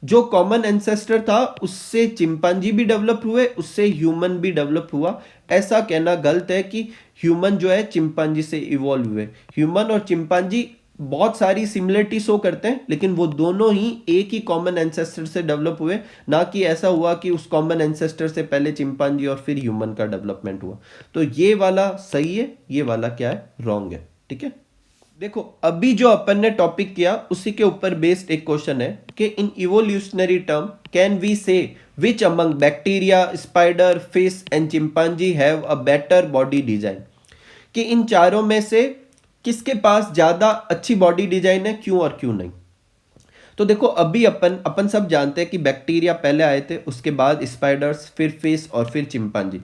जो कॉमन एंसेस्टर था उससे चिंपांजी भी डेवलप हुए, उससे ह्यूमन भी डेवलप हुआ। ऐसा कहना गलत है कि ह्यूमन जो है चिंपांजी से इवॉल्व हुए। ह्यूमन और चिंपांजी बहुत सारी सिमिलरिटी शो करते हैं, लेकिन वो दोनों ही एक ही कॉमन एंसेस्टर से डेवलप हुए, ना कि ऐसा हुआ कि उस कॉमन एंसेस्टर से पहले चिंपांजी और फिर ह्यूमन का डेवलपमेंट हुआ। तो ये वाला सही है, ये वाला क्या है, रॉन्ग है। ठीक है, देखो अभी जो अपन ने टॉपिक किया उसी के ऊपर बेस्ड एक क्वेश्चन है कि इन इवोल्यूशनरी टर्म कैन वी से which among bacteria, spider, fish and chimpanzee have a better body design, कि इन चारों में से किसके पास ज्यादा अच्छी बॉडी डिजाइन है, क्यों और क्यों नहीं। तो देखो अभी अपन सब जानते हैं कि बैक्टीरिया पहले आए थे, उसके बाद स्पाइडर्स, फिर फिश और फिर चिंपांजी।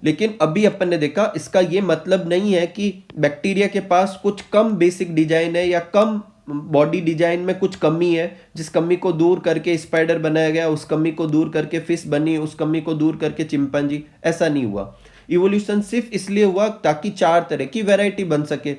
लेकिन अभी अपन ने देखा इसका ये मतलब नहीं है कि बैक्टीरिया के पास कुछ कम बेसिक डिजाइन है या कम बॉडी डिजाइन में कुछ कमी है, जिस कमी को दूर करके स्पाइडर बनाया गया, उस कमी को दूर करके फिश बनी, उस कमी को दूर करके चिंपांजी। ऐसा नहीं हुआ। इवोल्यूशन सिर्फ इसलिए हुआ ताकि 4 तरह की वैरायटी बन सके।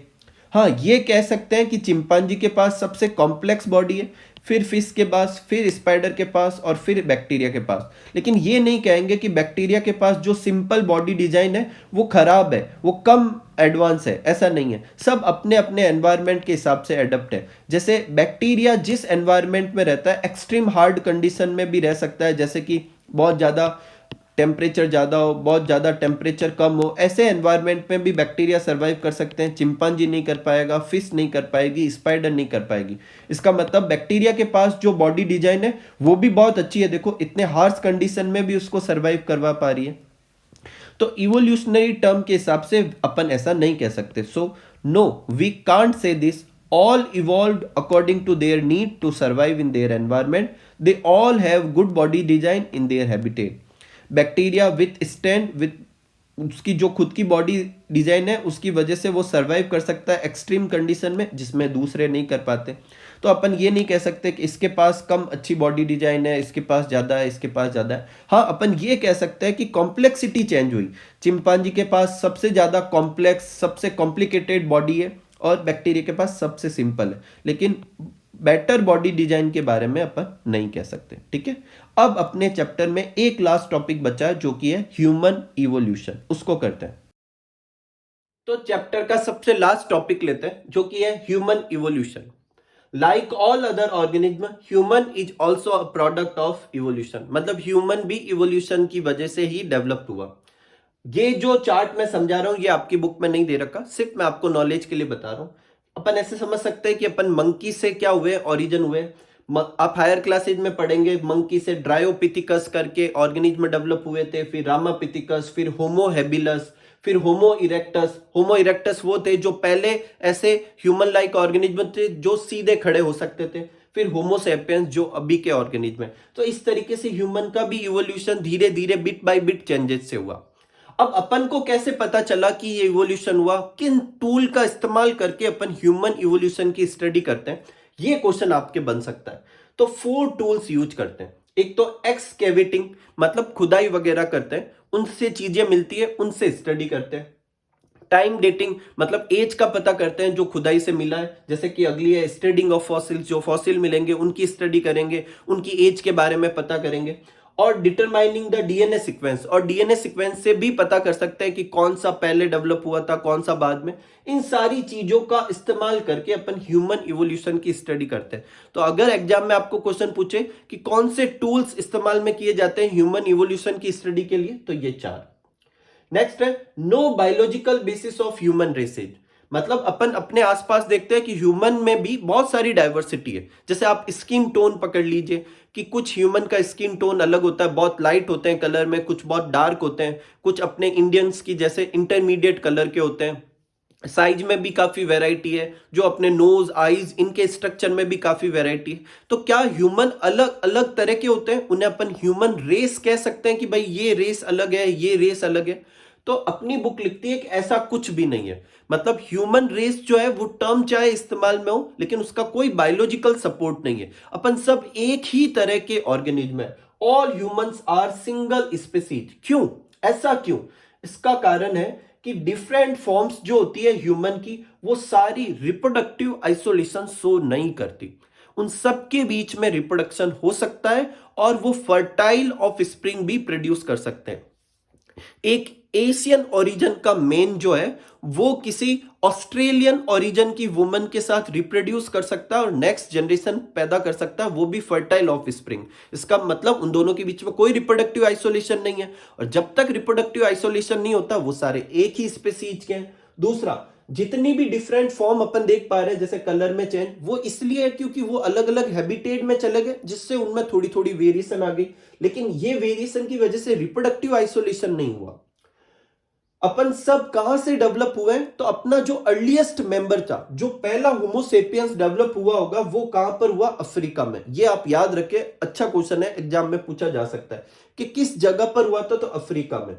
हाँ, ये कह सकते हैं कि चिंपांजी के पास सबसे कॉम्प्लेक्स बॉडी है, फिर फिश के पास, फिर स्पाइडर के पास और फिर बैक्टीरिया के पास। लेकिन ये नहीं कहेंगे कि बैक्टीरिया के पास जो सिंपल बॉडी डिजाइन है वो खराब है, वो कम एडवांस है। ऐसा नहीं है, सब अपने अपने एनवायरनमेंट के हिसाब से एडप्ट है। जैसे बैक्टीरिया जिस एनवायरनमेंट में रहता है, एक्सट्रीम हार्ड कंडीशन में भी रह सकता है, जैसे कि बहुत ज़्यादा टेम्परेचर ज़्यादा हो, बहुत ज़्यादा टेम्परेचर कम हो, ऐसे एनवायरनमेंट में भी बैक्टीरिया सर्वाइव कर सकते हैं। चिंपांजी नहीं कर पाएगा, फिश नहीं कर पाएगी, स्पाइडर नहीं कर पाएगी। इसका मतलब बैक्टीरिया के पास जो बॉडी डिजाइन है वो भी बहुत अच्छी है। देखो इतने हार्श कंडीशन में भी उसको सर्वाइव करवा पा रही है। तो इवोल्यूशनरी टर्म के हिसाब से अपन ऐसा नहीं कह सकते। So no, we can't say this all evolved according to their need to survive in their environment. They all have good body design in their habitat. Bacteria with stand with उसकी जो खुद की बॉडी डिजाइन है उसकी वजह से वो survive कर सकता है एक्सट्रीम कंडीशन में, जिसमें दूसरे नहीं कर पाते। तो अपन ये नहीं कह सकते कि इसके पास कम अच्छी बॉडी डिजाइन है, इसके पास ज़्यादा है, इसके पास ज़्यादा है। हाँ, अपन ये कह सकते हैं कि कॉम्प्लेक्सिटी चेंज हुई। चिंपांजी के पास सबसे ज़्यादा कॉम्प्लेक्स, सबसे कॉम्प्लिकेटेड बॉडी है और बैक्टीरिया के पास सबसे सिंपल है, लेकिन बेटर बॉडी डिजाइन के बारे में अपन नहीं कह सकते। ठीक है, अब अपने चैप्टर में एक लास्ट टॉपिक बचा है जो कि है ह्यूमन इवोल्यूशन, उसको करते हैं। तो चैप्टर का सबसे लास्ट टॉपिक लेते हैं जो कि है human evolution. Like all other organism, human is also a product of evolution. मतलब ह्यूमन भी इवोल्यूशन की वजह से ही डेवलप हुआ। ये जो चार्ट मैं समझा रहा हूं ये आपकी बुक में नहीं दे रखा, सिर्फ मैं आपको नॉलेज के लिए बता रहा हूं। अपन ऐसे समझ सकते हैं कि अपन मंकी से क्या हुए, ओरिजिन हुए। आप हायर क्लासेज में पढ़ेंगे मंकी से ड्रायोपिथिकस करके ऑर्गेनिज्म डेवलप हुए थे, फिर रामापिथिकस, फिर होमो हेबिलस, फिर होमो इरेक्टस। होमो इरेक्टस वो थे जो पहले ऐसे ह्यूमन लाइक ऑर्गेनिज्म थे जो सीधे खड़े हो सकते थे। फिर होमो सेपियंस जो अभी के ऑर्गेनिज्म है। तो इस तरीके से ह्यूमन का भी इवोल्यूशन धीरे धीरे बिट बाय बिट चेंजेस से हुआ। अब अपन को कैसे पता चला कि ये इवोल्यूशन हुआ, किन टूल का इस्तेमाल करके अपन ह्यूमन इवोल्यूशन की स्टडी करते हैं, ये क्वेश्चन आपके बन सकता है। तो 4 टूल्स यूज करते हैं। एक तो एक्सकेवेटिंग, मतलब खुदाई वगैरह करते हैं, उनसे चीजें मिलती है, उनसे स्टडी करते हैं। टाइम डेटिंग, मतलब एज का पता करते हैं जो खुदाई से मिला है। जैसे कि अगली है स्टडिंग ऑफ फॉसिल्स, जो फॉसिल मिलेंगे उनकी स्टडी करेंगे, उनकी एज के बारे में पता करेंगे। और डिटरमाइनिंग द डीएनए सीक्वेंस, और डीएनए सीक्वेंस से भी पता कर सकते हैं कि कौन सा पहले डेवलप हुआ था, कौन सा बाद में। इन सारी चीजों का इस्तेमाल करके अपन ह्यूमन इवोल्यूशन की स्टडी करते हैं। तो अगर एग्जाम में आपको क्वेश्चन पूछे कि कौन से टूल्स इस्तेमाल में किए जाते हैं ह्यूमन इवोल्यूशन की स्टडी के लिए, तो ये 4। नेक्स्ट है no biological basis of human races. मतलब अपन अपने आसपास देखते हैं कि ह्यूमन में भी बहुत सारी डाइवर्सिटी है। जैसे आप स्किन टोन पकड़ लीजिए कि कुछ ह्यूमन का स्किन टोन अलग होता है, बहुत लाइट होते हैं कलर में, कुछ बहुत डार्क होते हैं, कुछ अपने इंडियंस की जैसे इंटरमीडिएट कलर के होते हैं। साइज में भी काफी वैरायटी है, जो अपने नोज, आईज, इनके स्ट्रक्चर में भी काफी वैरायटी है। तो क्या ह्यूमन अलग अलग तरह के होते हैं, उन्हें अपन ह्यूमन रेस कह सकते हैं कि भाई ये रेस अलग है, ये रेस अलग है? तो अपनी बुक लिखती है कि ऐसा कुछ भी नहीं है। मतलब ह्यूमन रेस जो है वो टर्म चाहे इस्तेमाल में हो, लेकिन उसका कोई बायोलॉजिकल सपोर्ट नहीं है। अपन सब एक ही तरह के ऑर्गेनिज्म है। All humans are single species. क्यों, ऐसा क्यों? इसका कारण है कि डिफरेंट फॉर्म्स जो होती है ह्यूमन की, वो सारी रिप्रोडक्टिव आइसोलेशन शो नहीं करती। उन सबके बीच में रिप्रोडक्शन हो सकता है और वो फर्टाइल ऑफ स्प्रिंग भी प्रोड्यूस कर सकते हैं। एक एशियन ओरिजिन का मेन जो है वो किसी ऑस्ट्रेलियन ओरिजिन की वुमन के साथ रिप्रोड्यूस कर सकता है और नेक्स्ट जनरेशन पैदा कर सकता है, वो भी फर्टाइल ऑफ स्प्रिंग। इसका मतलब उन दोनों के बीच में कोई रिप्रोडक्टिव आइसोलेशन नहीं है, और जब तक रिप्रोडक्टिव आइसोलेशन नहीं होता वो सारे एक ही स्पेसीज के हैं। दूसरा, जितनी भी डिफरेंट फॉर्म अपन देख पा रहे हैं जैसे कलर में चेंज, वो इसलिए है क्योंकि वो अलग अलग हैबिटेट में चले गए जिससे उनमें थोड़ी थोड़ी वेरिएशन आ गई, लेकिन ये वेरिएशन की वजह से रिप्रोडक्टिव आइसोलेशन नहीं हुआ। अपन सब कहां से डेवलप हुए, तो अपना जो अर्लीस्ट मेंबर था, जो पहला होमोसेपियंस डेवलप हुआ होगा, वो कहां पर हुआ? अफ्रीका में। ये आप याद रखें, अच्छा क्वेश्चन है, एग्जाम में पूछा जा सकता है कि किस जगह पर हुआ था, तो अफ्रीका में।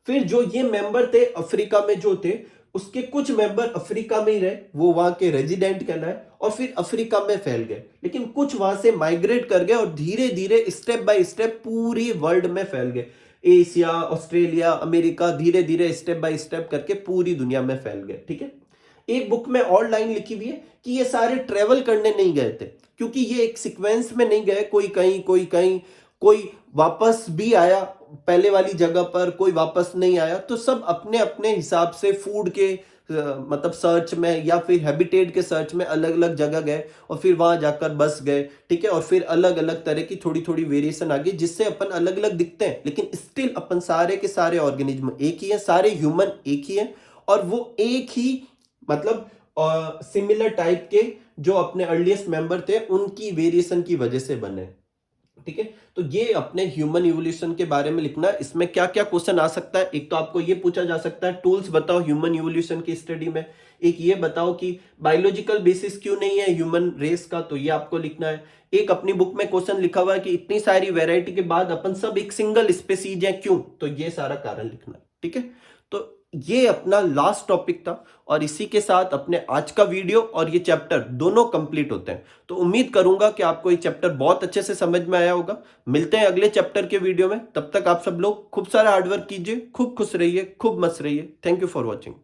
फिर जो ये मेंबर थे अफ्रीका में जो थे, उसके कुछ मेंबर अफ्रीका में ही रहे, वो वहां के रेजिडेंट कहलाए और फिर अफ्रीका में फैल गए, लेकिन कुछ वहां से माइग्रेट कर गए और धीरे धीरे स्टेप बाय स्टेप पूरी वर्ल्ड में फैल गए। एशिया, ऑस्ट्रेलिया, अमेरिका, धीरे धीरे स्टेप बाय स्टेप करके पूरी दुनिया में फैल गए। ठीक है। एक बुक में और लाइन लिखी हुई है कि ये सारे ट्रेवल करने नहीं गए थे, क्योंकि ये एक सीक्वेंस में नहीं गए, कोई कहीं कोई कहीं, कोई वापस भी आया पहले वाली जगह पर, कोई वापस नहीं आया, तो सब अपने अपने हिसाब से फूड के मतलब सर्च में या फिर हैबिटेट के सर्च में अलग अलग जगह गए और फिर वहां जाकर बस गए। ठीक है। और फिर अलग अलग तरह की थोड़ी थोड़ी वेरिएशन आ गई जिससे अपन अलग अलग दिखते हैं, लेकिन स्टिल अपन सारे के सारे ऑर्गेनिज्म एक ही है, सारे ह्यूमन एक ही है, और वो एक ही मतलब सिमिलर टाइप के जो अपने अर्लीस्ट मेंबर थे उनकी वेरिएशन की वजह से बने। ठीक है। तो ये अपने ह्यूमन इवोल्यूशन के बारे में लिखना है। इसमें क्या क्या क्वेश्चन आ सकता है, एक तो आपको ये पूछा जा सकता है टूल्स बताओ ह्यूमन इवोल्यूशन की स्टडी में, एक ये बताओ कि बायोलॉजिकल बेसिस क्यों नहीं है ह्यूमन रेस का, तो ये आपको लिखना है। एक अपनी बुक में क्वेश्चन लिखा हुआ है कि इतनी सारी वैरायटी के बाद अपन सब एक सिंगल स्पेसीज है क्यों, तो ये सारा कारण लिखना है। ठीक है। तो ये अपना लास्ट टॉपिक था और इसी के साथ अपने आज का वीडियो और ये चैप्टर दोनों कंप्लीट होते हैं। तो उम्मीद करूंगा कि आपको ये चैप्टर बहुत अच्छे से समझ में आया होगा। मिलते हैं अगले चैप्टर के वीडियो में, तब तक आप सब लोग खूब सारा हार्डवर्क कीजिए, खूब खुश रहिए, खूब मस्त रहिए। Thank you for watching.